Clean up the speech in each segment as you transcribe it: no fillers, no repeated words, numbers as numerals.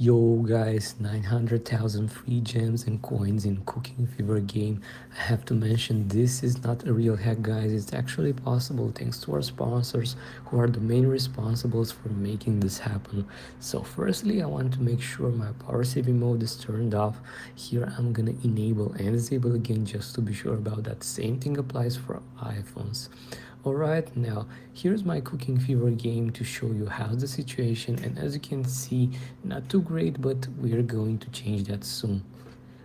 Yo guys, 900,000 free gems and coins in Cooking Fever game. I have to mention this is not a real hack guys, it's actually possible thanks to our sponsors who are the main responsibles for making this happen. So firstly I want to make sure my power saving mode is turned off. Here I'm gonna enable and disable again just to be sure about that. Same thing applies for iPhones. Alright, now here's my Cooking Fever game to show you how's the situation, and as you can see, not too great, but we're going to change that soon.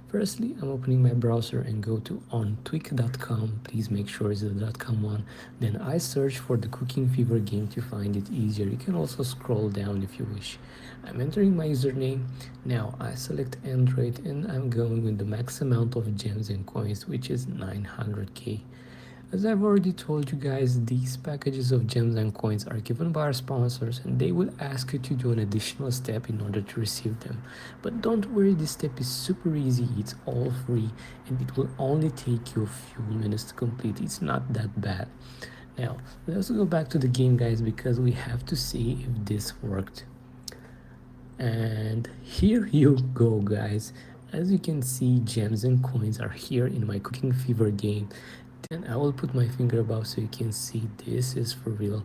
Firstly, I'm opening my browser and go to ontwik.com. Please make sure it's the .com one. Then I search for the Cooking Fever game to find it easier. You can also scroll down if you wish. I'm entering my username. Now I select Android and I'm going with the max amount of gems and coins, which is 900k. As I've already told you guys, these packages of gems and coins are given by our sponsors and they will ask you to do an additional step in order to receive them. But don't worry, this step is super easy, it's all free and it will only take you a few minutes to complete. It's not that bad. Now, let's go back to the game guys because we have to see if this worked. And here you go guys. As you can see, gems and coins are here in my Cooking Fever game. Then I will put my finger above so you can see this is for real.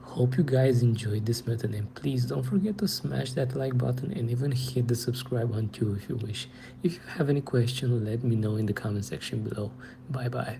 Hope you guys enjoyed this method, and please don't forget to smash that like button and even hit the subscribe button too if you wish. If you have any question, let me know in the comment section below. Bye bye.